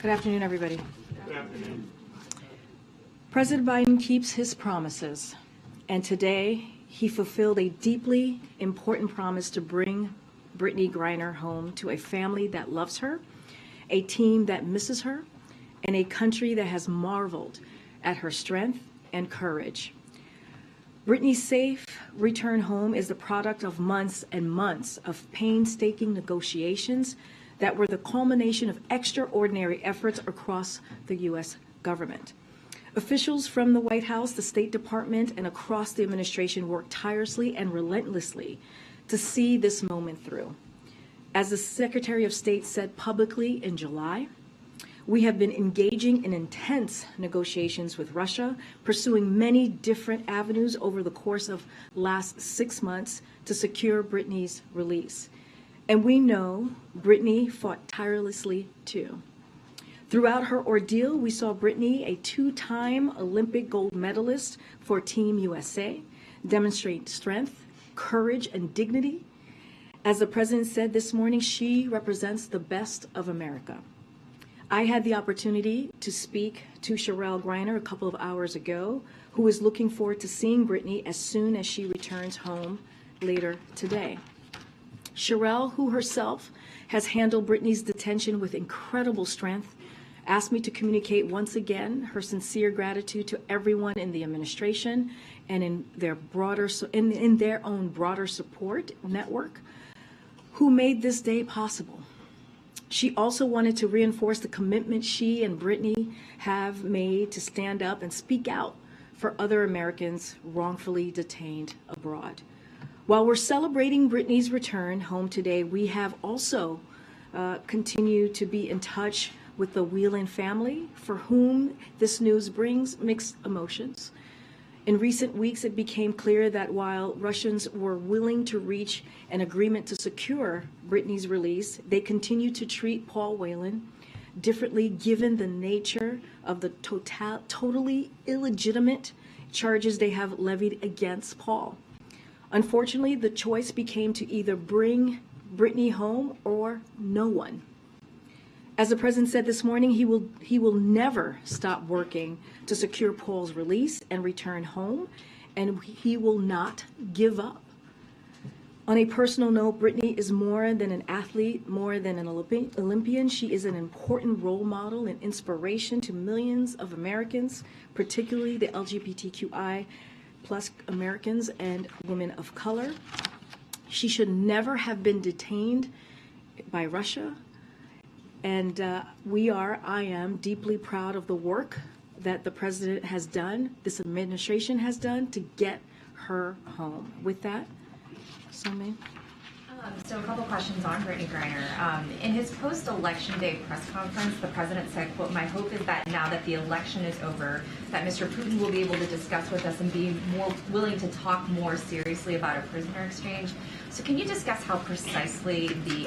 Good afternoon, everybody. Good afternoon. President Biden keeps his promises, and today he fulfilled a deeply important promise to bring Brittany Griner home to a family that loves her, a team that misses her, and a country that has marveled at her strength and courage. Brittany's safe return home is the product of months and months of painstaking negotiations that were the culmination of extraordinary efforts across the U.S. government. Officials from the White House, the State Department, and across the administration worked tirelessly and relentlessly to see this moment through. As the Secretary of State said publicly in July, we have been engaging in intense negotiations with Russia, pursuing many different avenues over the course of last 6 months to secure Brittany's release. And we know Brittany fought tirelessly too. Throughout her ordeal, we saw Brittany, a two-time Olympic gold medalist for Team USA, demonstrate strength, courage, and dignity. As the president said this morning, she represents the best of America. I had the opportunity to speak to Sherelle Griner a couple of hours ago, who is looking forward to seeing Brittany as soon as she returns home later today. Sherelle, who herself has handled Brittany's detention with incredible strength, asked me to communicate once again her sincere gratitude to everyone in the administration and in their own broader support network who made this day possible. She also wanted to reinforce the commitment she and Brittany have made to stand up and speak out for other Americans wrongfully detained abroad. While we're celebrating Brittany's return home today, we have also continued to be in touch with the Whelan family, for whom this news brings mixed emotions. In recent weeks, it became clear that while Russians were willing to reach an agreement to secure Brittany's release, they continue to treat Paul Whelan differently given the nature of the totally illegitimate charges they have levied against Paul. Unfortunately, the choice became to either bring Brittany home or no one. As the president said this morning, he will never stop working to secure Paul's release and return home, and he will not give up. On a personal note, Brittany is more than an athlete, more than an Olympian. She is an important role model and inspiration to millions of Americans, particularly the LGBTQI plus Americans and women of color. She should never have been detained by Russia. And I am deeply proud of the work that the president has done, this administration has done, to get her home. With that, Somi. So a couple questions on Brittany Griner. In his post-election day press conference, the president said, quote, "My hope is that now that the election is over, that Mr. Putin will be able to discuss with us and be more willing to talk more seriously about a prisoner exchange." So can you discuss how precisely the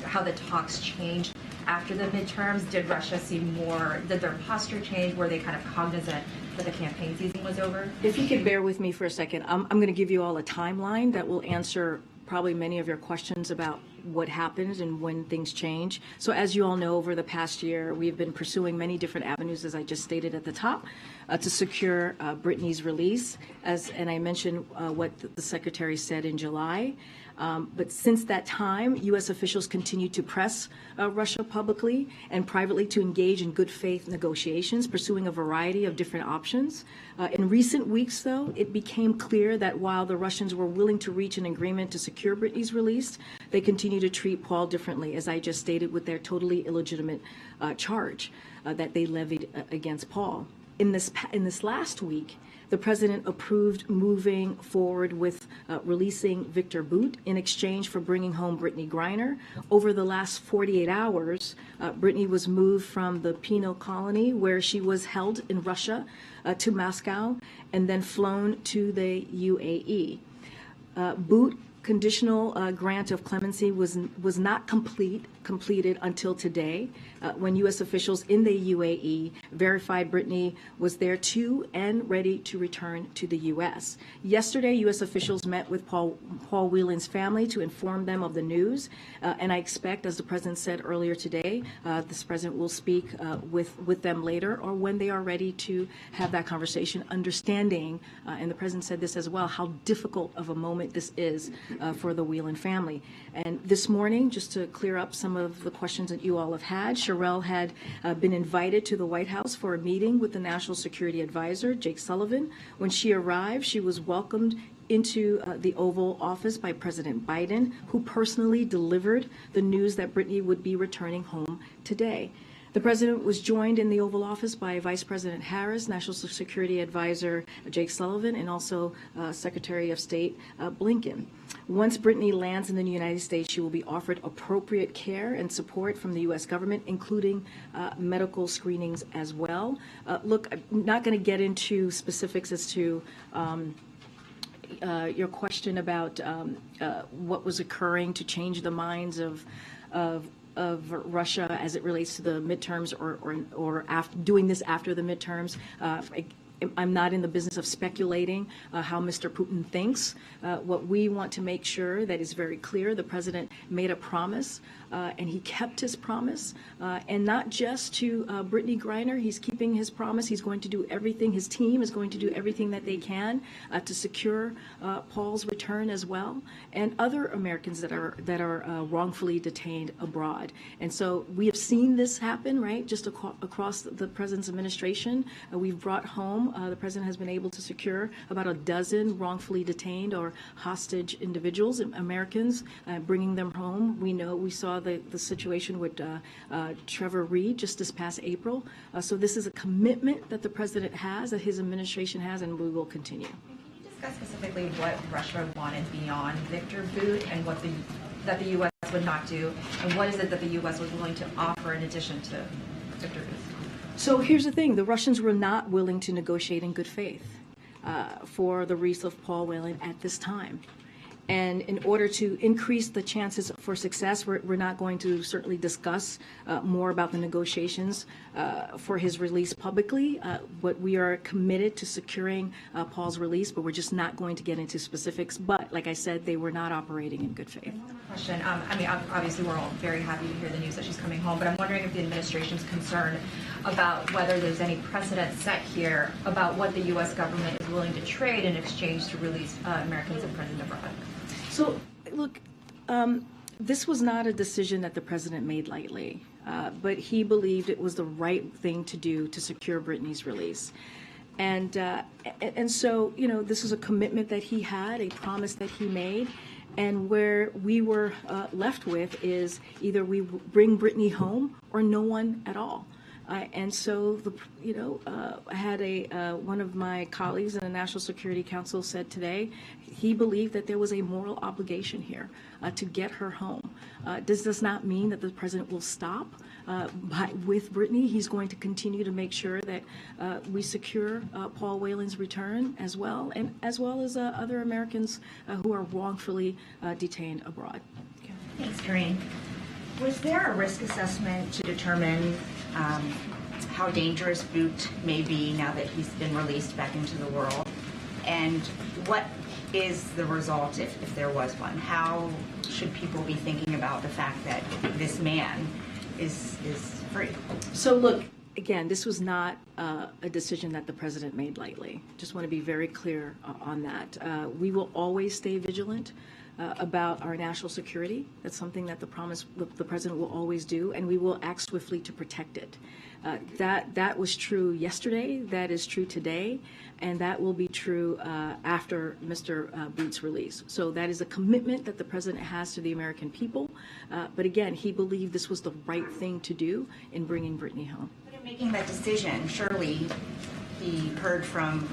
how the talks changed after the midterms? Did Russia seem did their posture change? Were they kind of cognizant that the campaign season was over? If you could bear with me for a second, I'm going to give you all a timeline that will answer probably many of your questions about what happens and when things change. So as you all know, over the past year, we've been pursuing many different avenues, as I just stated at the top, to secure Brittany's release. And I mentioned what the Secretary said in July. But since that time, U.S. officials continue to press Russia publicly and privately to engage in good faith negotiations, pursuing a variety of different options. In recent weeks, though, it became clear that while the Russians were willing to reach an agreement to secure Brittany's release, they continue to treat Paul differently, as I just stated, with their totally illegitimate charge that they levied against Paul. In this last week, the president approved moving forward with releasing Victor Bout in exchange for bringing home Brittany Griner. Over the last 48 hours, Brittany was moved from the penal colony where she was held in Russia to Moscow and then flown to the UAE. Bout conditional grant of clemency was not completed until today, when U.S. officials in the UAE verified Brittany was there too and ready to return to the U.S. Yesterday, U.S. officials met with Paul Whelan's family to inform them of the news, and I expect, as the president said earlier today, this president will speak with them later or when they are ready to have that conversation, understanding, and the president said this as well, how difficult of a moment this is for the Whelan family. And this morning, just to clear up some of the questions that you all have had, Sherelle had been invited to the White House for a meeting with the National Security Advisor, Jake Sullivan. When she arrived, she was welcomed into the Oval Office by President Biden, who personally delivered the news that Brittany would be returning home today. The president was joined in the Oval Office by Vice President Harris, National Security Advisor Jake Sullivan, and also Secretary of State Blinken. Once Brittany lands in the United States, she will be offered appropriate care and support from the U.S. government, including medical screenings as well. Look, I'm not going to get into specifics as to your question about what was occurring to change the minds of Russia as it relates to the midterms or after, doing this after the midterms. I'm not in the business of speculating how Mr. Putin thinks. What we want to make sure that is very clear, the president made a promise and he kept his promise, and not just to Brittany Griner. He's keeping his promise. He's going to do everything. His team is going to do everything that they can to secure Paul's return as well, and other Americans that are wrongfully detained abroad. And so we have seen this happen, right? Just across the president's administration, we've brought home. The president has been able to secure about a dozen wrongfully detained or hostage individuals, Americans, bringing them home. We saw the situation with Trevor Reed just this past April. So this is a commitment that the president has, that his administration has, and we will continue. Can you discuss specifically what Russia wanted beyond Victor Bout and what that the U.S. would not do, and what is it that the U.S. was willing to offer in addition to Victor Bout? So here's the thing. The Russians were not willing to negotiate in good faith for the release of Paul Whelan at this time. And in order to increase the chances for success, we're not going to certainly discuss more about the negotiations for his release publicly. But we are committed to securing Paul's release, but we're just not going to get into specifics. But like I said, they were not operating in good faith. One more question. I mean, obviously, we're all very happy to hear the news that she's coming home, but I'm wondering if the administration's concerned about whether there's any precedent set here about what the U.S. government is willing to trade in exchange to release Americans imprisoned abroad. So, look, this was not a decision that the president made lightly, but he believed it was the right thing to do to secure Brittany's release. And so, this is a commitment that he had, a promise that he made. And where we were left with is either we bring Brittany home or no one at all. And so, I had one of my colleagues in the National Security Council said today he believed that there was a moral obligation here to get her home. This does not mean that the president will stop with Brittany. He's going to continue to make sure that we secure Paul Whelan's return as well as other Americans who are wrongfully detained abroad. Thanks, Karine. Was there a risk assessment to determine how dangerous Bout may be now that he's been released back into the world? And what is the result if there was one? How should people be thinking about the fact that this man is free? So look, again, this was not a decision that the president made lightly. Just want to be very clear on that. We will always stay vigilant about our national security. That's something that the president will always do, and we will act swiftly to protect it. That was true yesterday, that is true today, and that will be true after Mr. Bout's release. So that is a commitment that the president has to the American people. But again, he believed this was the right thing to do in bringing Brittany home. But in making that decision, surely he heard from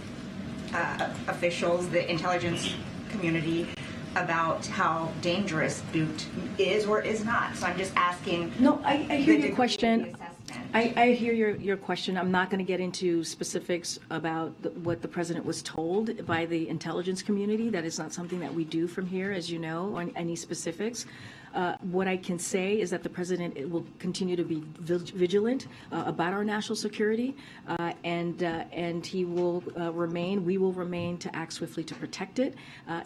officials, the intelligence community, about how dangerous Bout is or is not. So I'm just asking. No, I hear your question. intent? I hear your question. I'm not going to get into specifics about what the president was told by the intelligence community. That is not something that we do from here, as you know, on any specifics. What I can say is that the president will continue to be vigilant about our national security, and he will we will remain to act swiftly to protect it.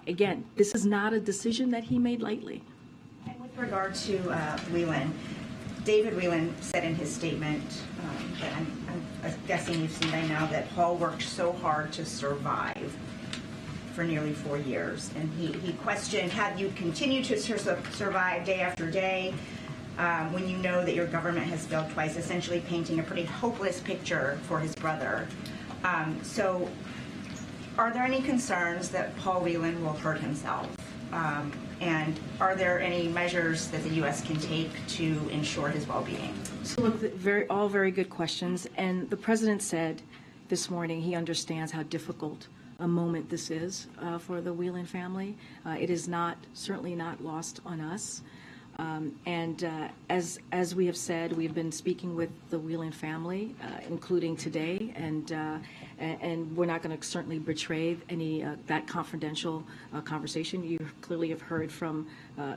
Again, this is not a decision that he made lightly. And with regard to Whelan, David Whelan said in his statement, that I'm guessing you've seen by now, that Paul worked so hard to survive for nearly 4 years. And he questioned, have you continued to survive day after day when you know that your government has failed twice, essentially painting a pretty hopeless picture for his brother. So are there any concerns that Paul Whelan will hurt himself? And are there any measures that the U.S. can take to ensure his well-being? So look, all very good questions. And the president said this morning he understands how difficult a moment this is for the Whelan family. It is certainly not lost on us. As we have said, we've been speaking with the Whelan family, including today, and we're not going to certainly betray any that confidential conversation. You clearly have heard from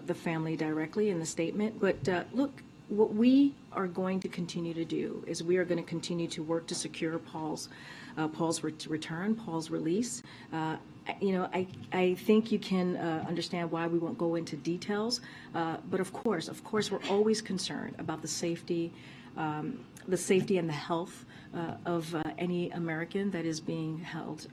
the family directly in the statement. But look, what we are going to continue to do is we are going to continue to work to secure Paul's return, Paul's release. I think you can understand why we won't go into details, but of course, we're always concerned about the safety and the health of any American that is being held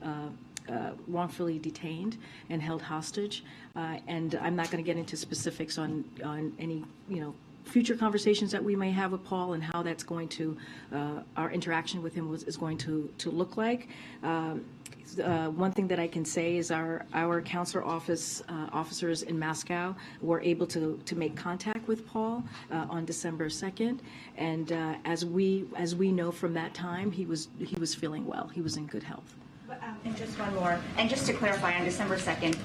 wrongfully detained and held hostage. And I'm not going to get into specifics on any future conversations that we may have with Paul and how that's going to our interaction with him is going to look like. One thing that I can say is our consular officers in Moscow were able to make contact with Paul on December 2nd, and as we know from that time, he was feeling well. He was in good health. And just one more, and just to clarify, on December 2nd,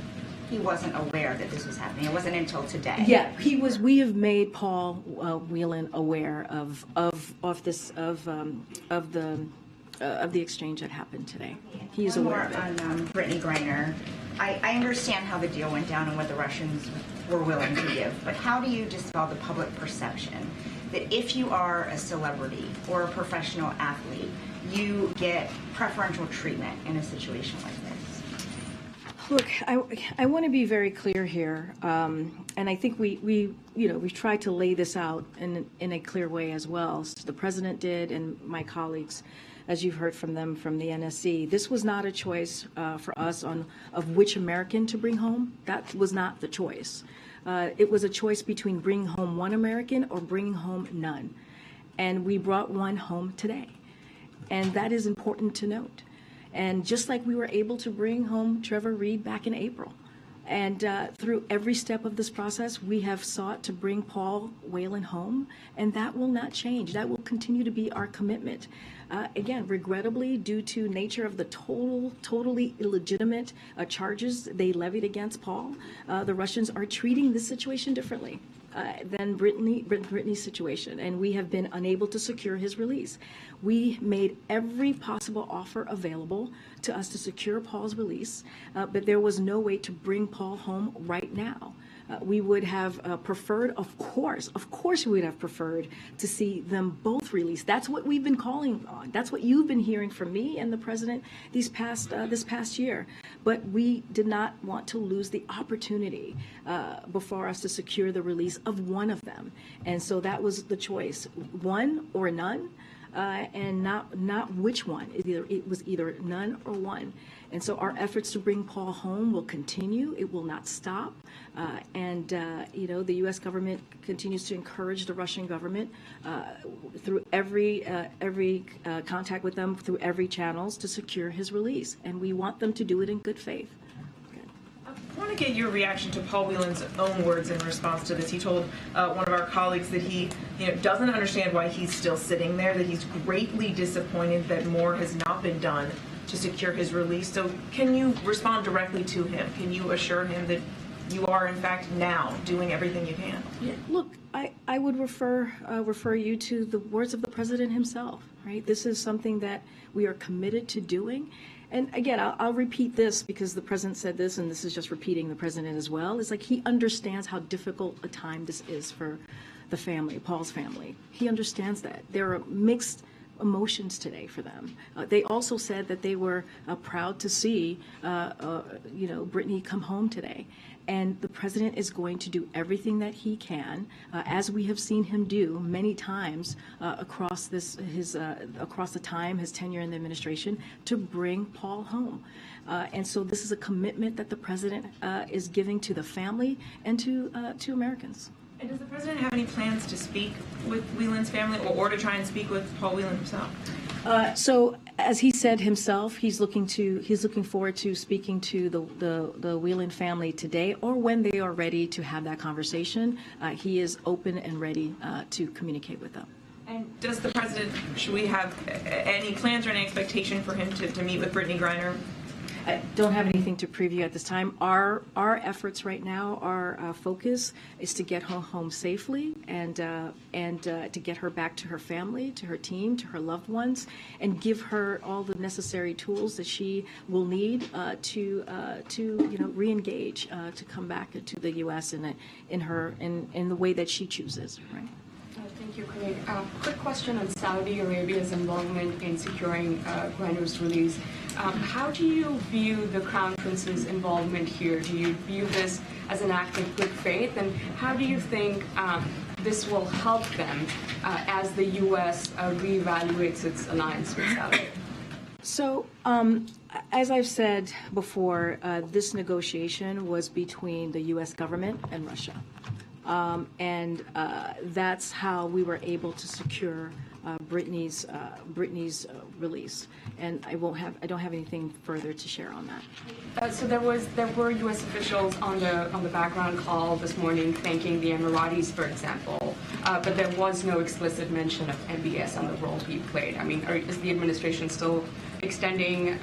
he wasn't aware that this was happening. It wasn't until today. Yeah, he was. We have made Paul Whelan aware of the exchange that happened today. He is aware of it. On Brittany Griner, I understand how the deal went down and what the Russians were willing to give, but how do you dispel the public perception that if you are a celebrity or a professional athlete, you get preferential treatment in a situation like this? Look, I want to be very clear here, and I think we've tried to lay this out in a clear way as well. So the president did, and my colleagues, as you've heard from them from the NSC. This was not a choice for us of which American to bring home. That was not the choice. It was a choice between bringing home one American or bringing home none, and we brought one home today, and that is important to note. And just like we were able to bring home Trevor Reed back in April, and through every step of this process, we have sought to bring Paul Whelan home, and that will not change. That will continue to be our commitment. Again, regrettably, due to nature of the totally illegitimate charges they levied against Paul, the Russians are treating this situation differently than Brittany's situation, and we have been unable to secure his release. We made every possible offer available to us to secure Paul's release, but there was no way to bring Paul home right now. We would have preferred, of course, we would have preferred to see them both released. That's what we've been calling on. That's what you've been hearing from me and the president this past year. But we did not want to lose the opportunity before us to secure the release of one of them. And so that was the choice, one or none. And not which one. It was either none or one. And so our efforts to bring Paul home will continue. It will not stop. The U.S. government continues to encourage the Russian government through every contact with them, through every channels, to secure his release. And we want them to do it in good faith. I want to get your reaction to Paul Whelan's own words in response to this. He told one of our colleagues that he doesn't understand why he's still sitting there, that he's greatly disappointed that more has not been done to secure his release. So can you respond directly to him? Can you assure him that you are in fact now doing everything you can. Look, I would refer you to the words of the president himself, right? This is something that we are committed to doing. And again, I'll repeat this because the president said this, and this is just repeating the president as well. It's like he understands how difficult a time this is for the family, Paul's family. He understands that. There are mixed emotions today for them. They also said that they were proud to see, Brittany come home today. And the president is going to do everything that he can, as we have seen him do many times across across the time, his tenure in the administration, to bring Paul home. And so this is a commitment that the president is giving to the family and to Americans. And does the president have any plans to speak with Whelan's family or to try and speak with Paul Whelan himself? So, as he said himself, he's looking forward to speaking to the Whelan family today, or when they are ready to have that conversation. He is open and ready to communicate with them. And does the president, should we have any plans or any expectation for him to meet with Brittany Griner? I don't have anything to preview at this time. Our efforts right now, our focus is to get her home safely and to get her back to her family, to her team, to her loved ones, and give her all the necessary tools that she will need to re-engage, to come back to the U.S. in the way that she chooses. Right. Thank you, Karine. Quick question on Saudi Arabia's involvement in securing Griner's release. How do you view the Crown Prince's involvement here? Do you view this as an act of good faith? And how do you think this will help them as the U.S. reevaluates its alliance with Saudi? So, as I've said before, this negotiation was between the U.S. government and Russia. And that's how we were able to secure Brittany's release. And I don't have anything further to share on that. So there were U.S. officials on the background call this morning thanking the Emiratis, for example, but there was no explicit mention of MBS and the role he played. I mean, is the administration still extending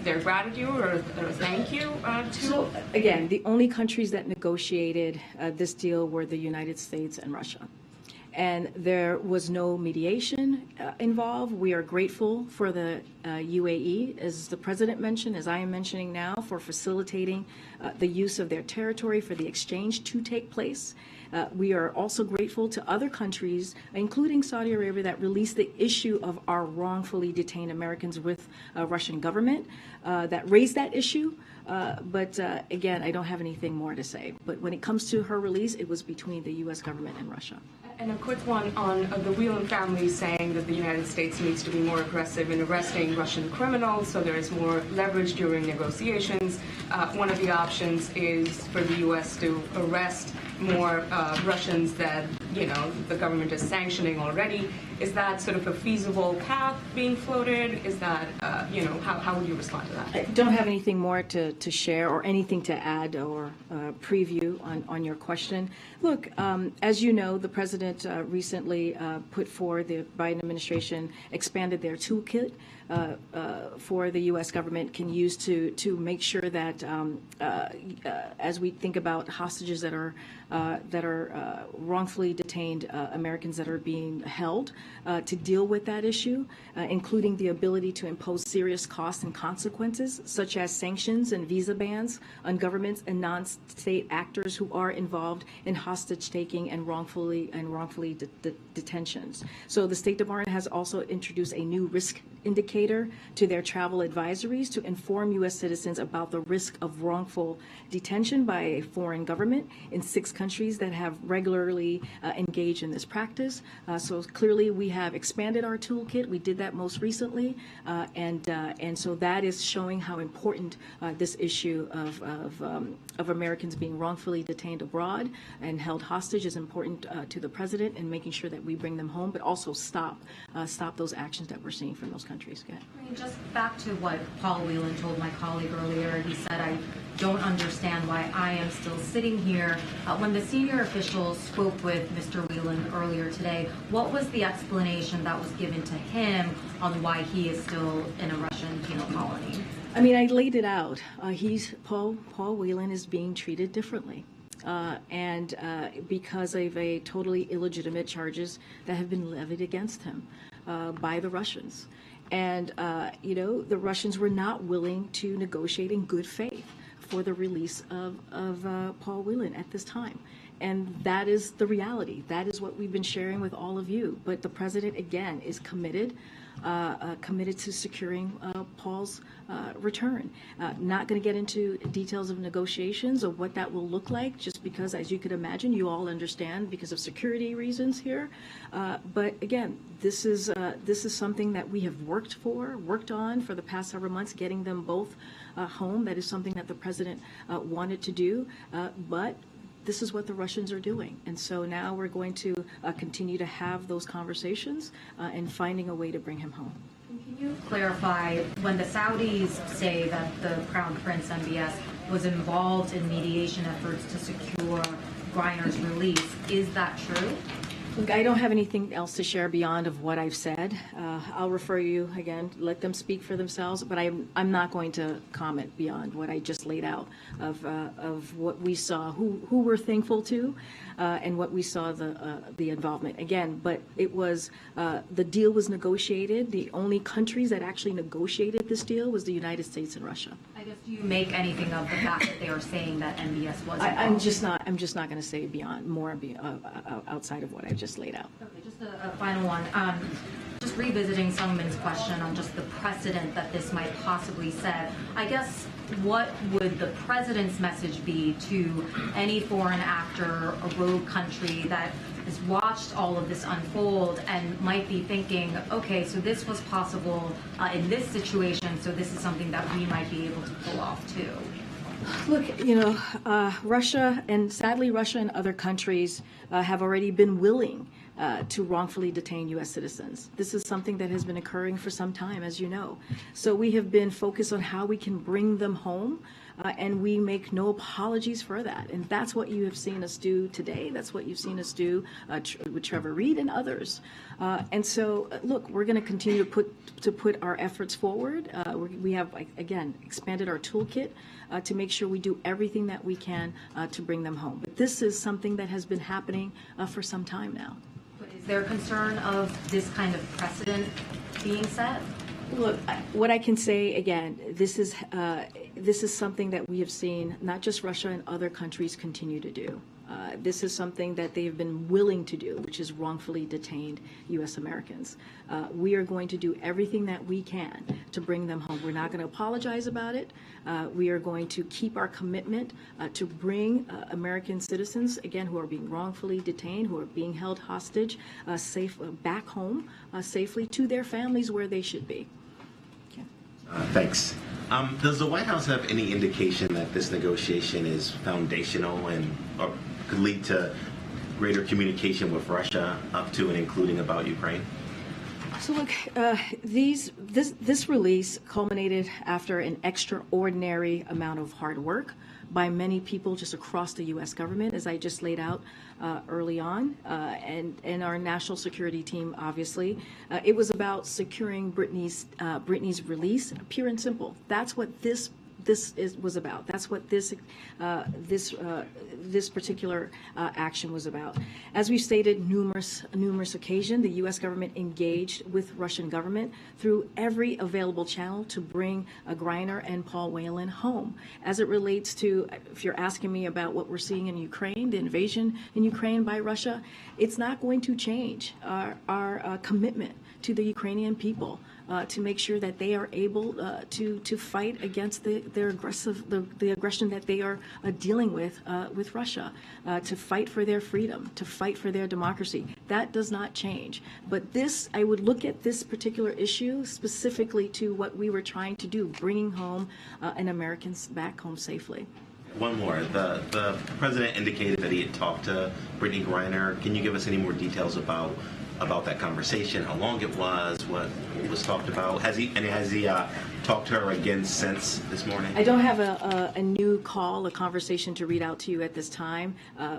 their gratitude or thank you to? So again, the only countries that negotiated this deal were the United States and Russia. And there was no mediation involved. We are grateful for the UAE, as the president mentioned, as I am mentioning now, for facilitating the use of their territory for the exchange to take place. We are also grateful to other countries, including Saudi Arabia, that released the issue of our wrongfully detained Americans with Russian government, that raised that issue. But again, I don't have anything more to say. But when it comes to her release, it was between the U.S. government and Russia. And a quick one on the Whelan family saying that the United States needs to be more aggressive in arresting Russian criminals, so there is more leverage during negotiations. One of the options is for the U.S. to arrest more Russians that, the government is sanctioning already. Is that sort of a feasible path being floated? Is that, how would you respond to that? I don't have anything more to share or anything to add or preview on your question. Look, as you know, the president recently put forward, the Biden administration expanded their toolkit for the U.S. government can use to make sure that as we think about hostages that are wrongfully detained Americans that are being held, to deal with that issue, including the ability to impose serious costs and consequences, such as sanctions and visa bans on governments and non-state actors who are involved in hostage taking and wrongfully detentions. So the State Department has also introduced a new risk indicator to their travel advisories to inform U.S. citizens about the risk of wrongful detention by a foreign government in 6 countries that have regularly engaged in this practice. So clearly we have expanded our toolkit. We did that most recently, and so that is showing how important this issue of Americans being wrongfully detained abroad and held hostage is important to the president, and making sure that we bring them home, but also stop those actions that we're seeing from those countries. Go ahead. Just back to what Paul Whelan told my colleague earlier. He said, I don't understand why I am still sitting here. When the senior officials spoke with Mr. Whelan earlier today, what was the explanation that was given to him on why he is still in a Russian penal colony? I mean, I laid it out. Paul Whelan is being treated differently. And because of a totally illegitimate charges that have been levied against him by the Russians. And, the Russians were not willing to negotiate in good faith for the release of Paul Whelan at this time. And that is the reality. That is what we've been sharing with all of you. But the president, again, is committed to securing Paul's return. Not going to get into details of negotiations or what that will look like, just because, as you could imagine, you all understand because of security reasons here. But again, this is something that we have worked on for the past several months, getting them both home. That is something that the president wanted to do, but this is what the Russians are doing. And so now we're going to continue to have those conversations and finding a way to bring him home. Can you clarify, when the Saudis say that the Crown Prince MBS was involved in mediation efforts to secure Griner's release, is that true? Look, I don't have anything else to share beyond of what I've said. I'll refer you again, let them speak for themselves, but I'm not going to comment beyond what I just laid out of what we saw, who we're thankful to, and what we saw the involvement. Again, but it was, the deal was negotiated. The only countries that actually negotiated this deal was the United States and Russia. I guess, do you make anything of the fact that they are saying that MBS was involved? I'm just not going to say more outside of what I just laid out. Okay, just a final one. Just revisiting Sungmin's question on just the precedent that this might possibly set. I guess, what would the president's message be to any foreign actor or rogue country that has watched all of this unfold and might be thinking, okay, so this was possible in this situation, so this is something that we might be able to pull off too? Look, Russia, and sadly Russia and other countries have already been willing to wrongfully detain U.S. citizens. This is something that has been occurring for some time, as you know. So we have been focused on how we can bring them home, and we make no apologies for that. And that's what you have seen us do today. That's what you've seen us do with Trevor Reed and others. And so, look, we're going to continue to put our efforts forward. We have, again, expanded our toolkit to make sure we do everything that we can to bring them home. But this is something that has been happening for some time now. But is there concern of this kind of precedent being set? Look, what I can say again, this is something that we have seen not just Russia and other countries continue to do. This is something that they've been willing to do, which is wrongfully detained U.S. Americans. We are going to do everything that we can to bring them home. We're not going to apologize about it. We are going to keep our commitment to bring American citizens, again, who are being wrongfully detained, who are being held hostage, back home safely to their families where they should be. Okay. Thanks. Does the White House have any indication that this negotiation is foundational and or could lead to greater communication with Russia up to and including about Ukraine? So look, this release culminated after an extraordinary amount of hard work by many people just across the U.S. government, as I just laid out early on, and our national security team, obviously. It was about securing Brittany's release, pure and simple. That's what this was about. That's what this particular action was about. As we've stated numerous occasions, the U.S. government engaged with Russian government through every available channel to bring Griner and Paul Whelan home. As it relates to, if you're asking me about what we're seeing in Ukraine, the invasion in Ukraine by Russia, it's not going to change our commitment to the Ukrainian people to make sure that they are able to fight against the aggression that they are dealing with Russia, to fight for their freedom, to fight for their democracy. That does not change. But this, I would look at this particular issue specifically to what we were trying to do, bringing home an Americans back home safely. One more. The president indicated that he had talked to Brittany Griner. Can you give us any more details about that conversation, how long it was, what was talked about? Has he talked to her again since this morning? I don't have a new call, a conversation to read out to you at this time.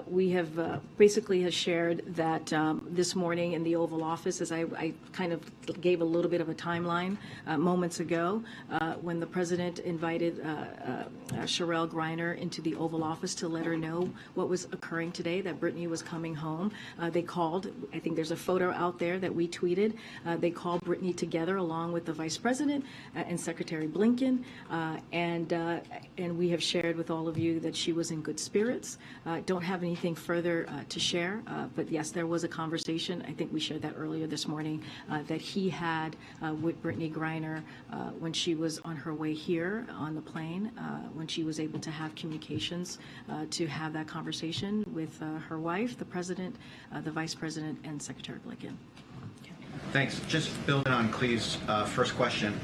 We have basically has shared that this morning in the Oval Office, as I kind of gave a little bit of a timeline moments ago, when the president invited Sherelle Greiner into the Oval Office to let her know what was occurring today, that Brittany was coming home. They called, I think there's a photo out there that we tweeted. They called Brittany together along with the Vice President and Secretary Blinken, and we have shared with all of you that she was in good spirits. Don't have anything further to share, but yes, there was a conversation, I think we shared that earlier this morning, that he had with Brittany Griner when she was on her way here on the plane, when she was able to have communications to have that conversation with her wife, the President, the Vice President, and Secretary Blinken. Thanks. Just building on Clee's first question,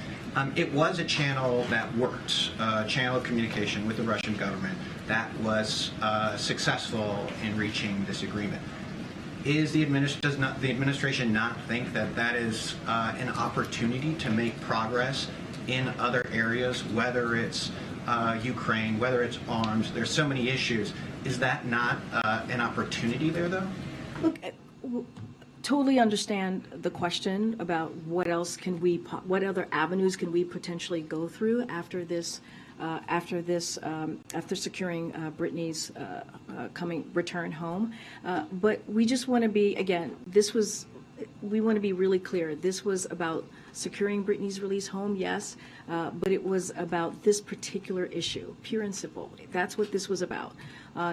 it was a channel that worked, a channel of communication with the Russian government that was successful in reaching this agreement. Does the administration not think that that is an opportunity to make progress in other areas, whether it's Ukraine, whether it's arms? There's so many issues. Is that not an opportunity there, though? Look, totally understand the question about what else can we, what other avenues can we potentially go through after this, after securing Brittany's return home. But we just want to be, again, we want to be really clear. This was about securing Brittany's release home, yes, but it was about this particular issue, pure and simple. That's what this was about.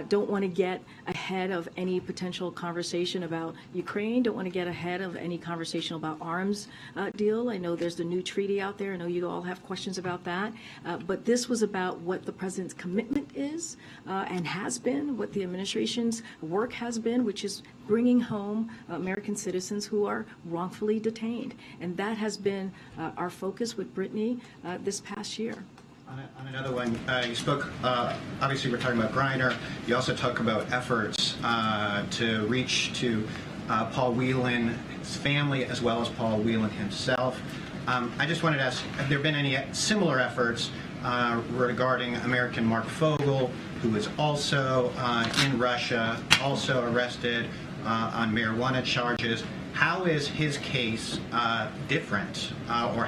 Don't want to get ahead of any potential conversation about Ukraine. Don't want to get ahead of any conversation about arms deal. I know there's the new treaty out there. I know you all have questions about that. But this was about what the president's commitment is and has been, what the administration's work has been, which is bringing home American citizens who are wrongfully detained. And that has been our focus with Brittany this past year. On another one, you spoke, obviously we're talking about Griner. You also talk about efforts to reach to Paul Whelan's family as well as Paul Whelan himself. I just wanted to ask, have there been any similar efforts regarding American Mark Fogel, who is also in Russia, also arrested on marijuana charges? How is his case different, or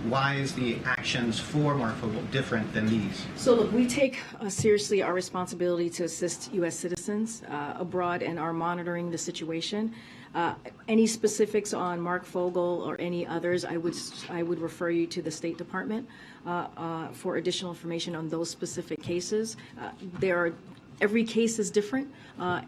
why is the actions for Mark Fogel different than these? So look, we take seriously our responsibility to assist U.S. citizens abroad and are monitoring the situation. Any specifics on Mark Fogel or any others, I would refer you to the State Department for additional information on those specific cases. Every case is different.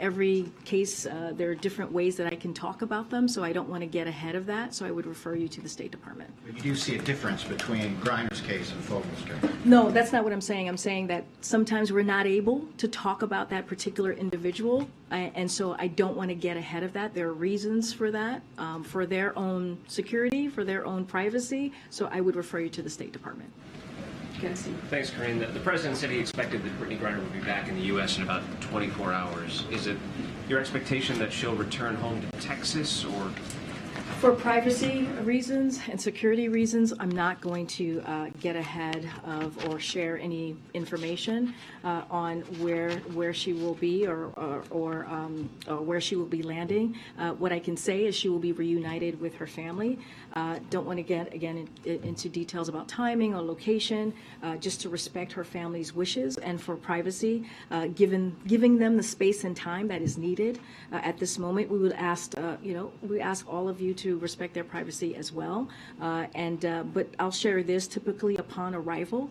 Every case, there are different ways that I can talk about them, so I don't want to get ahead of that, so I would refer you to the State Department. But you do see a difference between Griner's case and Fogel's case? No, that's not what I'm saying. I'm saying that sometimes we're not able to talk about that particular individual, and so I don't want to get ahead of that. There are reasons for that, for their own security, for their own privacy, so I would refer you to the State Department. Thanks, Karine. The president said he expected that Brittany Griner would be back in the U.S. in about 24 hours. Is it your expectation that she'll return home to Texas, or? For privacy reasons and security reasons, I'm not going to get ahead of or share any information on where she will be or where she will be landing. What I can say is she will be reunited with her family. Don't want to get again into details about timing or location, just to respect her family's wishes and for privacy, giving them the space and time that is needed at this moment. We would ask, we ask all of you to respect their privacy as well. But I'll share this. Typically, upon arrival,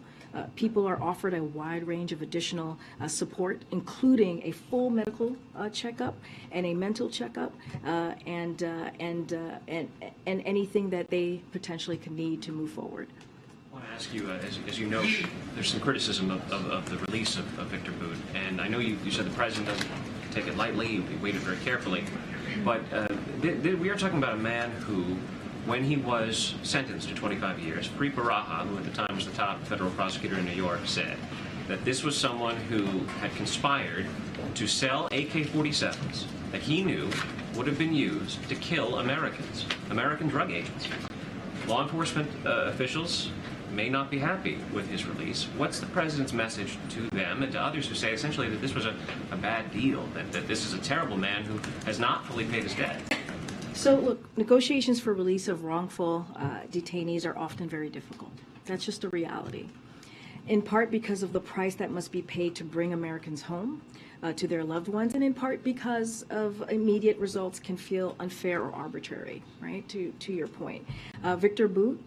people are offered a wide range of additional support, including a full medical checkup and a mental checkup, and anything that they potentially could need to move forward. I want to ask you, as you know, there's some criticism of the release of Victor Bout, and I know you said the president doesn't take it lightly, he waited very carefully, but we are talking about a man who, when he was sentenced to 25 years, Preet Bharara, who at the time was the top federal prosecutor in New York, said that this was someone who had conspired to sell AK-47s that he knew would have been used to kill American drug agents. Law enforcement officials may not be happy with his release. What's the president's message to them and to others who say essentially that this was a bad deal, that this is a terrible man who has not fully paid his debt? So, look, negotiations for release of wrongful detainees are often very difficult. That's just a reality. In part because of the price that must be paid to bring Americans home to their loved ones, and in part because of immediate results can feel unfair or arbitrary, right, to your point. Victor Bout,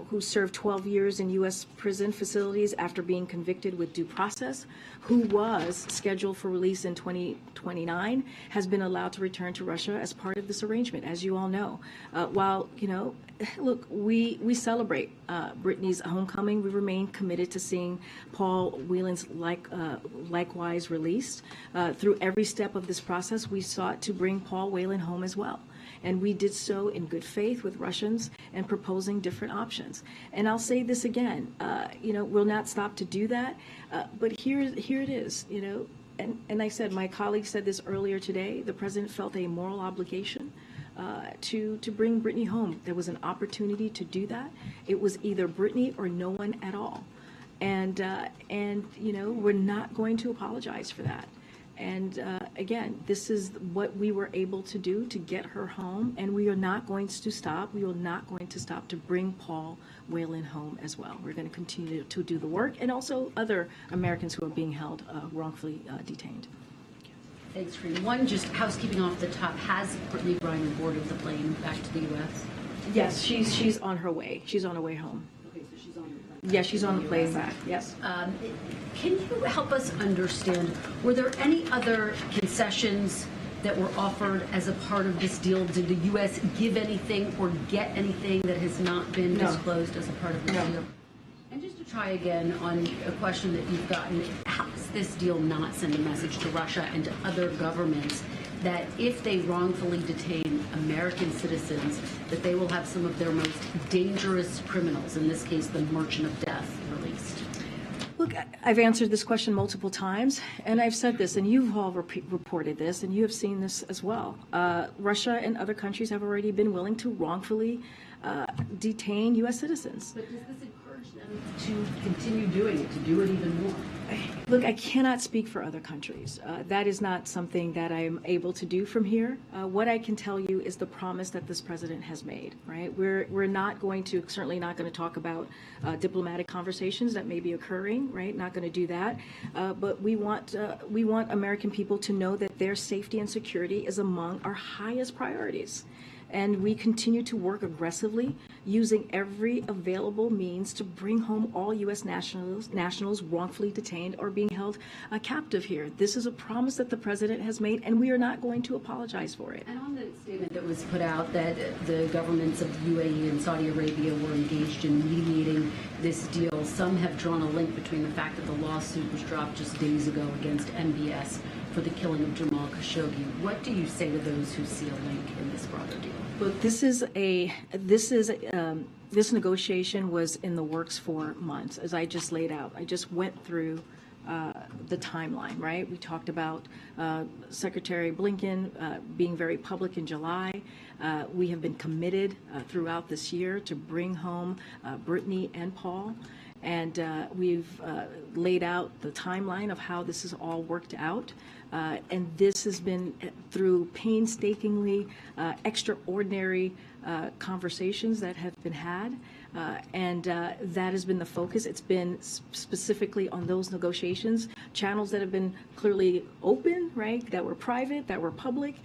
who served 12 years in U.S. prison facilities after being convicted with due process, who was scheduled for release in 2029, has been allowed to return to Russia as part of this arrangement, as you all know. While, look, we celebrate Brittany's homecoming, we remain committed to seeing Paul Whelan's likewise released. Through every step of this process, we sought to bring Paul Whelan home as well. And we did so in good faith with Russians and proposing different options. And I'll say this again, we'll not stop to do that. But here it is, and I said, my colleague said this earlier today, the president felt a moral obligation to bring Brittany home. There was an opportunity to do that. It was either Brittany or no one at all. And we're not going to apologize for that. And again, this is what we were able to do to get her home, and we are not going to stop. We are not going to stop to bring Paul Whelan home as well. We're going to continue to do the work, and also other Americans who are being held wrongfully detained. Thanks, Karine. One, just housekeeping off the top. Has Brittany Griner boarded the plane back to the U.S.? Yes, she's on her way. She's on her way home. Okay, so she's on the plane. Yeah, she's on the plane back. Yes. Can you help us understand, were there any other concessions that were offered as a part of this deal? Did the U.S. give anything or get anything that has not been disclosed as a part of this deal? And just to try again on a question that you've gotten, how does this deal not send a message to Russia and to other governments that if they wrongfully detain American citizens, that they will have some of their most dangerous criminals, in this case the merchant of death, released? Look, I've answered this question multiple times, and I've said this, and you've all reported this, and you have seen this as well. Russia and other countries have already been willing to wrongfully detain U.S. citizens. But does this encourage them to continue doing it, to do it even more? Look, I cannot speak for other countries. That is not something that I am able to do from here. What I can tell you is the promise that this president has made, right? We're not going to, certainly not going to talk about diplomatic conversations that may be occurring, right? Not going to do that. But we want American people to know that their safety and security is among our highest priorities. And we continue to work aggressively using every available means to bring home all U.S. nationals wrongfully detained or being held captive here. This is a promise that the president has made, and we are not going to apologize for it. And on the statement that was put out that the governments of the UAE and Saudi Arabia were engaged in mediating this deal, some have drawn a link between the fact that the lawsuit was dropped just days ago against MBS for the killing of Jamal Khashoggi. What do you say to those who see a link in this broader deal? Look, this negotiation was in the works for months, as I just laid out. I just went through the timeline, right? We talked about Secretary Blinken being very public in July. We have been committed throughout this year to bring home Brittany and Paul. And we've laid out the timeline of how this is all worked out. And this has been through painstakingly extraordinary conversations that have been had. And that has been the focus. It's been specifically on those negotiations, channels that have been clearly open, right, that were private, that were public.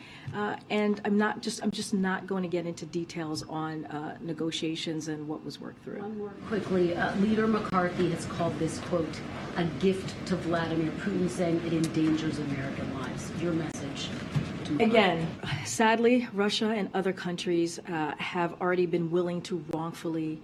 And I'm just not going to get into details on negotiations and what was worked through. One more quickly. Leader McCarthy has called this, quote, a gift to Vladimir Putin, saying it endangers American lives. Your message to McCarthy? Again, sadly, Russia and other countries have already been willing to wrongfully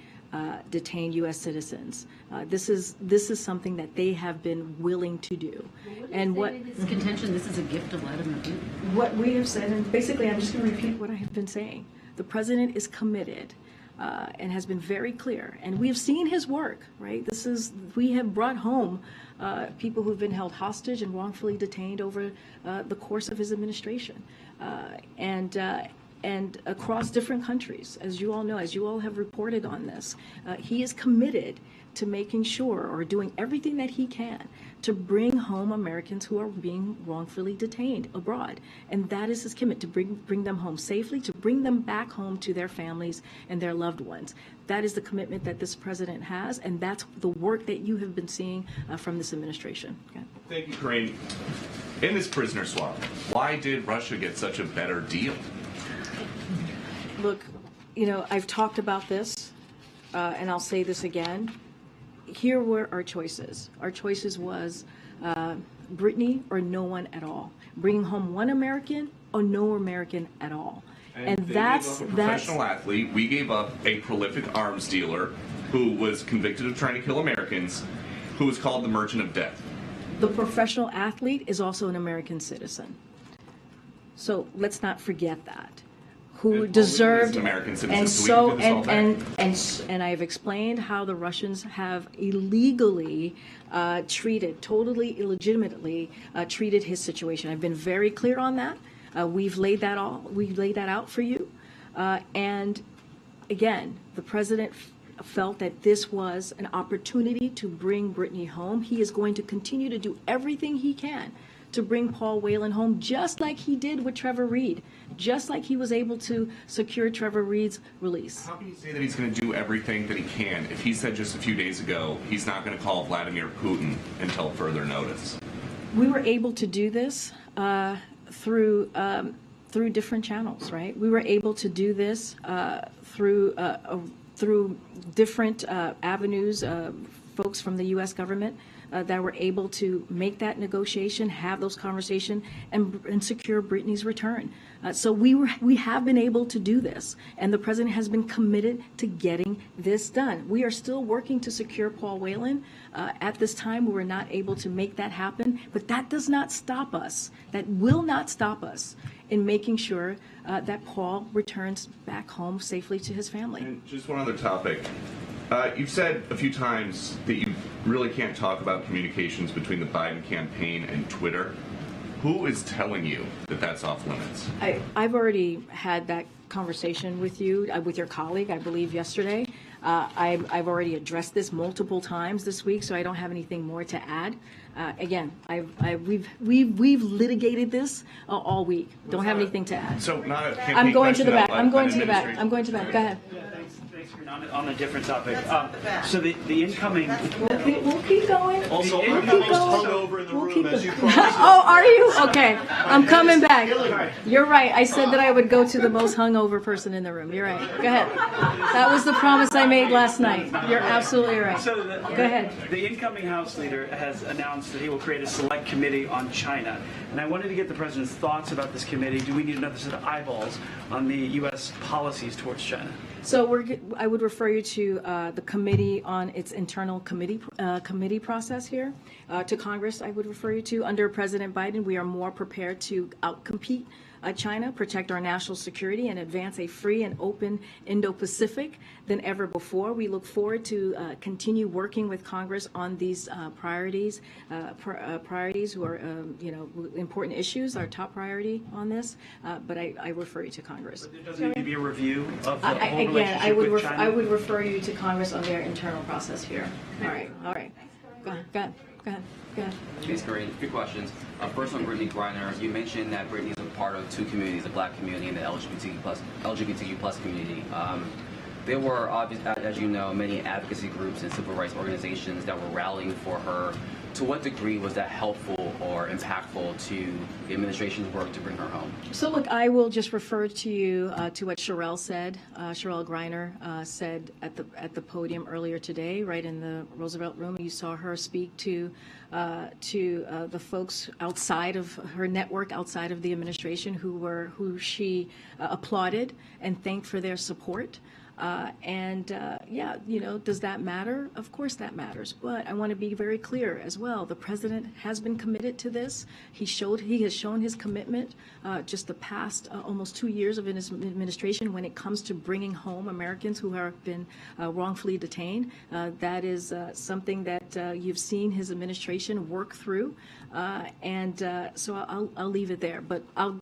detain U.S. citizens. This is something that they have been willing to do. And what is contention? This is a gift to Vladimir Putin. What we have said, and basically, I'm just going to repeat what I have been saying. The president is committed and has been very clear, and we have seen his work. Right? We have brought home people who've been held hostage and wrongfully detained over the course of his administration, and and across different countries, as you all know, as you all have reported on this. He is committed to making sure, or doing everything that he can, to bring home Americans who are being wrongfully detained abroad. And that is his commitment, to bring them home safely, to bring them back home to their families and their loved ones. That is the commitment that this president has, and that's the work that you have been seeing from this administration. Okay. Thank you, Karine. In this prisoner swap, why did Russia get such a better deal? Look, you know, I've talked about this, and I'll say this again. Here were our choices. Our choices was Brittany or no one at all. Bringing home one American or no American at all. And that's a professional athlete. We gave up a prolific arms dealer who was convicted of trying to kill Americans, who was called the Merchant of Death. The professional athlete is also an American citizen. So let's not forget that. Who deserved, an American citizen, and so so, we can do this all and I have explained how the Russians have illegally treated, totally illegitimately treated his situation. I've been very clear on that. We've laid that out for you, and again, the president felt that this was an opportunity to bring Brittany home. He is going to continue to do everything he can to bring Paul Whelan home, just like he did with Trevor Reed, just like he was able to secure Trevor Reed's release. How can you say that he's going to do everything that he can if he said just a few days ago he's not going to call Vladimir Putin until further notice? We were able to do this through different channels, right? We were able to do this through different avenues, folks from the U.S. government that were able to make that negotiation, have those conversations, and secure Brittany's return. So we have been able to do this, and the president has been committed to getting this done. We are still working to secure Paul Whelan. At this time, we were not able to make that happen, but that does not stop us. That will not stop us in making sure that Paul returns back home safely to his family. And just one other topic. You've said a few times that you really can't talk about communications between the Biden campaign and Twitter. Who is telling you that that's off limits? I've already had that conversation with you, with your colleague, I believe, yesterday. I've already addressed this multiple times this week, so I don't have anything more to add. Again, we've litigated this all week. Don't have anything to add. So not a campaign I'm going to the question, back. I'm going to the back. I'm going to the back. Go ahead. On a different topic. So the incoming. We'll keep going. Also, we'll I'm the most hungover in the room, as you promised. Oh, are you? Okay. I'm coming back. You're right. I said that I would go to the most hungover person in the room. You're right. Go ahead. That was the promise I made last night. You're absolutely right. So Go ahead. The incoming House leader has announced that he will create a select committee on China. And I wanted to get the president's thoughts about this committee. Do we need another set of eyeballs on the U.S. policies towards China? So I would refer you to the committee on its internal committee process here. To Congress, I would refer you to. Under President Biden, we are more prepared to outcompete China, protect our national security, and advance a free and open Indo-Pacific than ever before. We look forward to continue working with Congress on these priorities who are, important issues, our top priority on this. But I refer you to Congress. But there doesn't need to be a review of the whole relationship with China? I would refer you to Congress on their internal process here. All right. Go ahead. Ms. Karine, a few questions. First on Brittany Griner, you mentioned that Brittany is a part of two communities, the Black community and the LGBTQ plus community. There were, as you know, many advocacy groups and civil rights organizations that were rallying for her. To what degree was that helpful or impactful to the administration's work to bring her home? So look, I will just refer to you to what Sherelle said. Sherelle Griner said at the podium earlier today, right in the Roosevelt Room. You saw her speak to the folks outside of her network, outside of the administration, who she applauded and thanked for their support. Yeah, does that matter? Of course that matters. But I want to be very clear as well. The president has been committed to this. He has shown his commitment just the past almost 2 years of his administration when it comes to bringing home Americans who have been wrongfully detained. That is something that you've seen his administration work through. So I'll leave it there. But I'll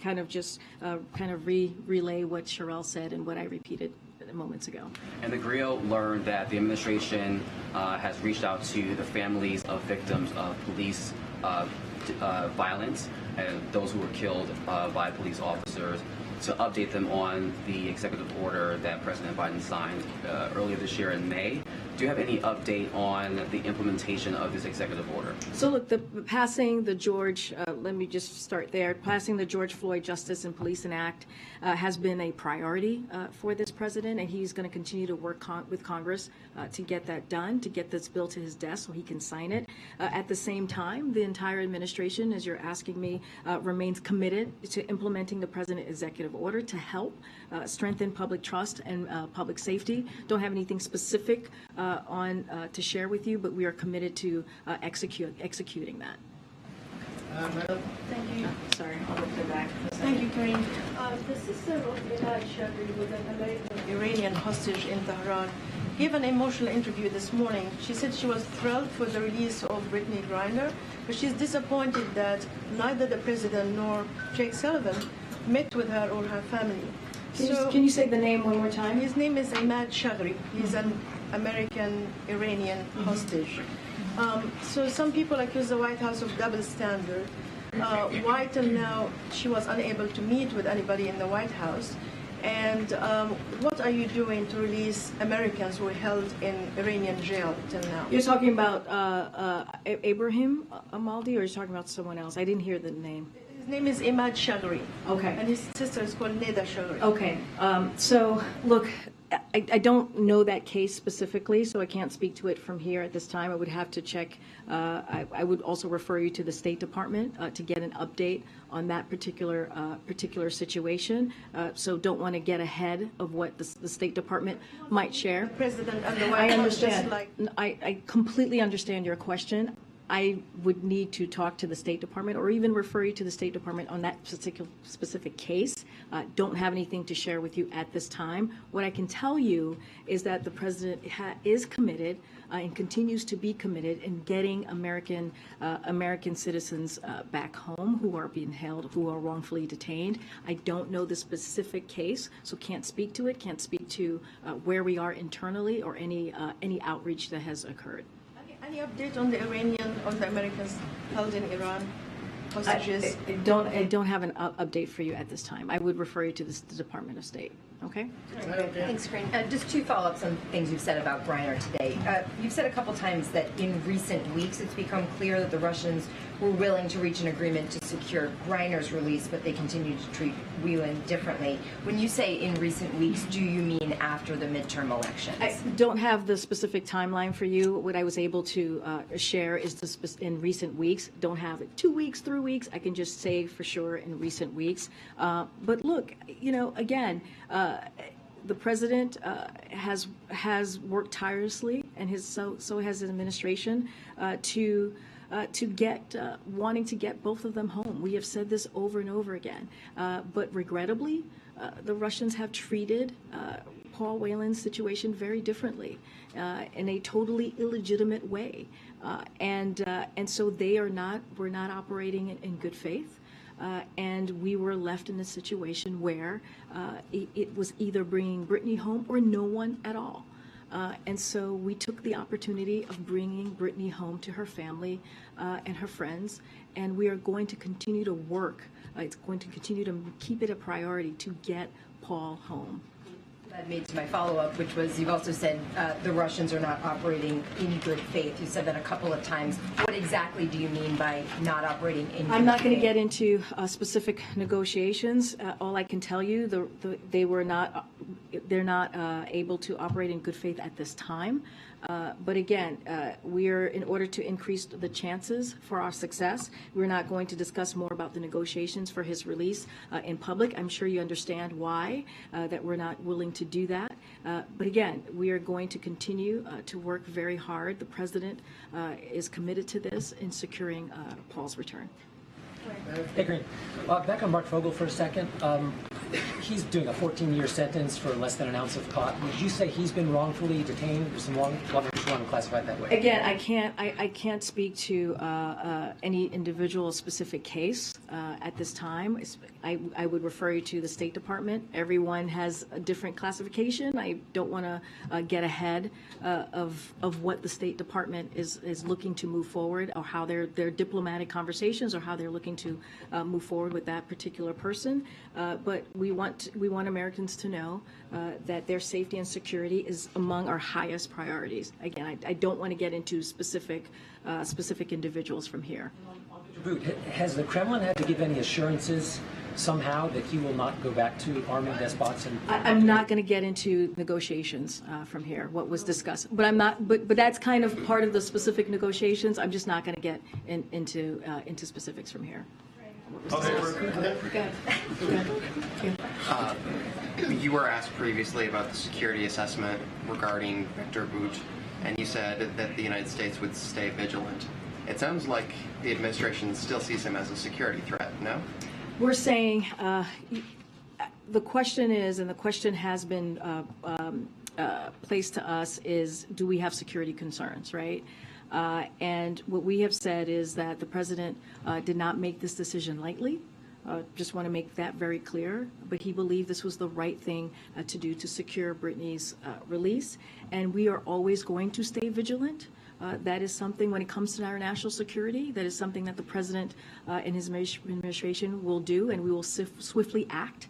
kind of relay what Sherelle said and what I repeated moments ago. And the GRIO learned that the administration has reached out to the families of victims of police violence and those who were killed by police officers to update them on the executive order that President Biden signed earlier this year in May. Do you have any update on the implementation of this executive order? So look, let me just start there. Passing the George Floyd Justice and Policing Act has been a priority for this president, and he's going to continue to work with Congress to get that done, to get this bill to his desk so he can sign it. At the same time, the entire administration, as you're asking me, remains committed to implementing the president's executive order to help strengthen public trust and public safety. Don't have anything specific to share with you, but we are committed to executing that. Thank you. Sorry, I'll look to the back. Thank you, Karine. The sister of Minaj Shagri, with an American-Iranian hostage in Tehran, gave an emotional interview this morning. She said she was thrilled for the release of Brittany Griner, but she's disappointed that neither the president nor Jake Sullivan met with her or her family. Can you say the name one more time? His name is Ahmad Shagri. He's an American-Iranian hostage. So some people accuse the White House of double standard. Why till now she was unable to meet with anybody in the White House? And what are you doing to release Americans who were held in Iranian jail till now? You're talking about Ibrahim Amaldi, or you're talking about someone else? I didn't hear the name. His name is Ahmad Shagri. Okay. And his sister is called Neda Shagri. Okay. So, look, I don't know that case specifically, so I can't speak to it from here at this time. I would have to check. I would also refer you to the State Department to get an update on that particular situation. So don't want to get ahead of what the State Department might share. President and the White House. I understand. I completely understand your question. I would need to talk to the State Department or even refer you to the State Department on that specific case. Don't have anything to share with you at this time. What I can tell you is that the President is committed and continues to be committed in getting American citizens back home who are being held, who are wrongfully detained. I don't know the specific case, so can't speak to it, can't speak to where we are internally or any outreach that has occurred. Any update on the Americans held in Iran, hostages? I don't have an update for you at this time. I would refer you to the Department of State. Okay? Thanks, Karine. Just two follow-ups on things you've said about Griner today. You've said a couple times that in recent weeks it's become clear that the Russians were willing to reach an agreement to secure Griner's release, but they continue to treat Whelan differently. When you say in recent weeks, do you mean after the midterm elections? I don't have the specific timeline for you. What I was able to share is in recent weeks. Don't have it 2 weeks, 3 weeks. I can just say for sure in recent weeks. But look, again, the president has worked tirelessly, and so has his administration to get wanting to get both of them home. We have said this over and over again, but regrettably, the Russians have treated Paul Whelan's situation very differently, in a totally illegitimate way, and so we're not operating in good faith. And we were left in a situation where it was either bringing Brittany home or no one at all. And so we took the opportunity of bringing Brittany home to her family and her friends, and we are going to continue to work. It's going to continue to keep it a priority to get Paul home. That made to my follow-up, which was you've also said the Russians are not operating in good faith. You said that a couple of times. What exactly do you mean by not operating in good faith? I'm not going to get into specific negotiations. All I can tell you, they were not able to operate in good faith at this time. But again, we're, in order to increase the chances for our success, we're not going to discuss more about the negotiations for his release in public. I'm sure you understand why that we're not willing to do that. But again, we are going to continue to work very hard. The president is committed to this in securing Paul's return. Hey, Karine. Back on Mark Fogel for a second. He's doing a 14-year sentence for less than an ounce of pot. Would you say he's been wrongfully detained? There's some wrong classified that way. Again, I can't speak to any individual specific case at this time. I would refer you to the State Department. Everyone has a different classification. I don't want to get ahead of what the State Department is looking to move forward, or how their diplomatic conversations, or how they're looking to move forward with that particular person. But we want Americans to know that their safety and security is among our highest priorities. Again, I don't want to get into specific individuals from here. Has the Kremlin had to give any assurances somehow that he will not go back to arming despots? I'm not going to get into negotiations from here, what was discussed. But I'm not. But that's kind of part of the specific negotiations. I'm just not going to get into specifics from here. You were asked previously about the security assessment regarding Victor Bout, and you said that the United States would stay vigilant. It sounds like the administration still sees him as a security threat, no? We're saying the question is, and the question has been placed to us, is do we have security concerns, right? And what we have said is that the president did not make this decision lightly. Just want to make that very clear. But he believed this was the right thing to do to secure Brittany's release. And we are always going to stay vigilant. That is something, when it comes to our national security, that is something that the president and his administration will do, and we will swiftly act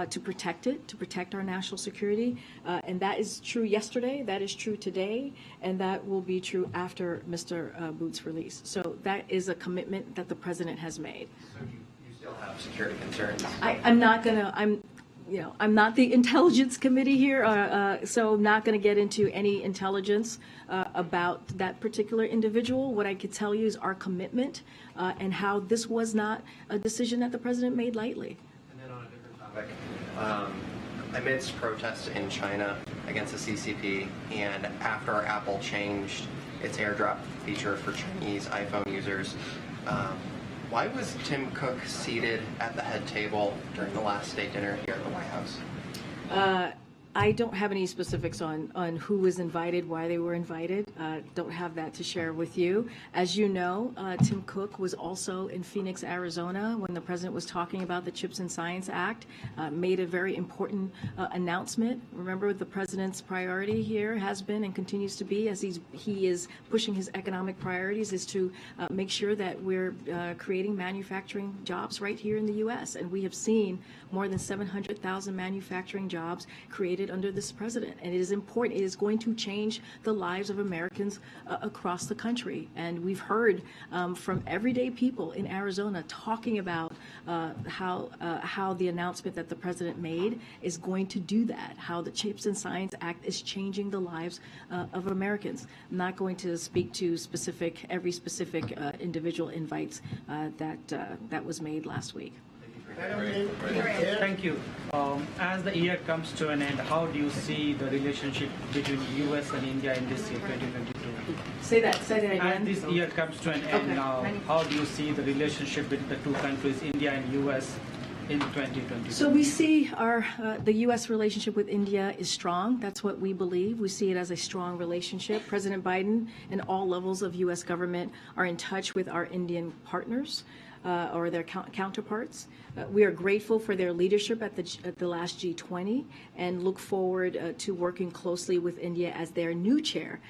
to protect it, to protect our national security. And that is true yesterday, that is true today, and that will be true after Mr. Bout's release. So that is a commitment that the president has made. So you still have security concerns? I'm not going to, I'm not the intelligence committee here, so I'm not going to get into any intelligence about that particular individual. What I could tell you is our commitment and how this was not a decision that the president made lightly. And then on a different topic, amidst protests in China against the CCP, and after Apple changed its AirDrop feature for Chinese iPhone users, why was Tim Cook seated at the head table during the last state dinner here at the White House? I don't have any specifics on who was invited, why they were invited. Don't have that to share with you. As you know, Tim Cook was also in Phoenix, Arizona, when the president was talking about the CHIPS and Science Act, made a very important announcement. Remember, the president's priority here has been and continues to be, as he is pushing his economic priorities, is to make sure that we're creating manufacturing jobs right here in the U.S. And we have seen more than 700,000 manufacturing jobs created under this president, and it is important. It is going to change the lives of Americans across the country. And we've heard from everyday people in Arizona talking about how the announcement that the president made is going to do that, how the CHIPS and Science Act is changing the lives of Americans. I'm not going to speak to every specific individual invites that was made last week. Thank you. As the year comes to an end, how do you see the relationship between U.S. and India in this year, 2022? Say that again. As this year comes to an end now, how do you see the relationship between the two countries, India and U.S., in 2022? So we see the U.S. relationship with India is strong. That's what we believe. We see it as a strong relationship. President Biden and all levels of U.S. government are in touch with our Indian partners. Or their counterparts. We are grateful for their leadership at the last G20 and look forward to working closely with India as their new chair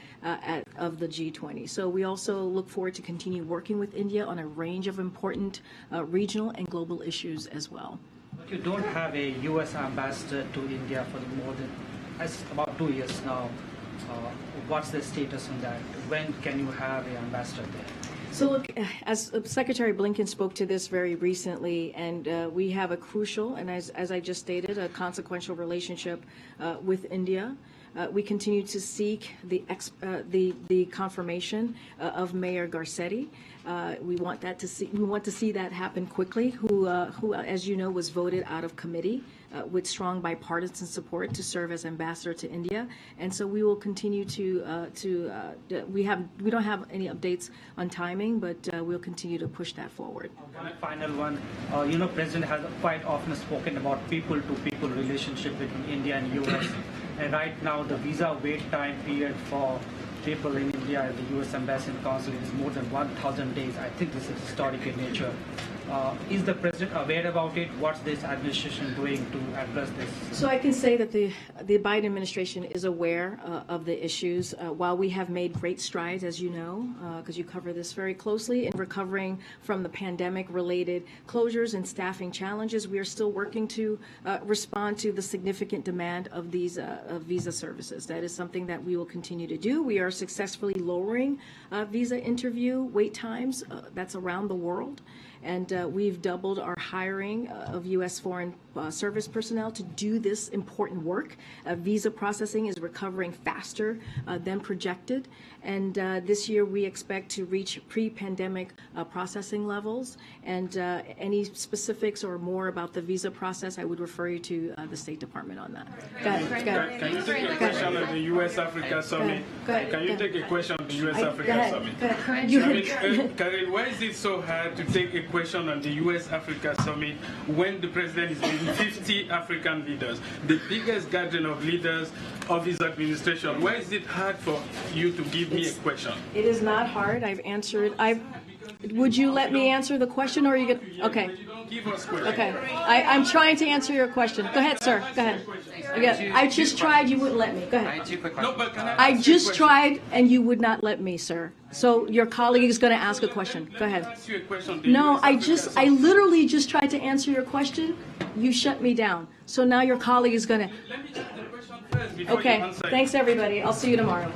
of the G20. So we also look forward to continue working with India on a range of important regional and global issues as well. But you don't have a U.S. ambassador to India for more than about 2 years now. What's the status on that? When can you have an ambassador there? So look, as Secretary Blinken spoke to this very recently, and we have a crucial, and as I just stated, a consequential relationship with India. We continue to seek the confirmation of Mayor Garcetti. We want to see that happen quickly. Who, as you know, was voted out of committee with strong bipartisan support to serve as ambassador to India. And so we will continue we don't have any updates on timing, but we'll continue to push that forward. One final one. President has quite often spoken about people-to-people relationship between India and U.S. And right now, the visa wait time period for people in India at the U.S. Embassy and Consulate is more than 1,000 days. I think this is historic in nature. Is the president aware about it? What's this administration doing to address this? So I can say that the Biden administration is aware of the issues. While we have made great strides, as you know, because you cover this very closely, in recovering from the pandemic-related closures and staffing challenges, we are still working to respond to the significant demand of these visa services. That is something that we will continue to do. We are successfully lowering visa interview wait times. That's around the world. And we've doubled our hiring of U.S. Foreign Service personnel to do this important work. Visa processing is recovering faster than projected. And this year we expect to reach pre-pandemic processing levels. And any specifics or more about the visa process, I would refer you to the State Department on that. Go ahead. Can you take a question on the U.S.-Africa Summit? Can you take a question on the U.S.-Africa Summit? Karine, why is it so hard to take a question on the U.S.-Africa Summit when the president is leading 50 African leaders, the biggest gathering of leaders of his administration? Why is it hard for you to give me a question? It is not hard. I've answered. Would you let me answer the question, or are you going to? Okay. Okay. I'm trying to answer your question. Go ahead, sir. Go ahead. I just tried. You wouldn't let me. Go ahead. I just tried, and you would not let me, sir. So your colleague is going to ask a question. Go ahead. No, I literally just tried to answer your question. You shut me down. So now your colleague is going to. Okay. Thanks, everybody. I'll see you tomorrow.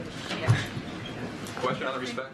Question out of respect.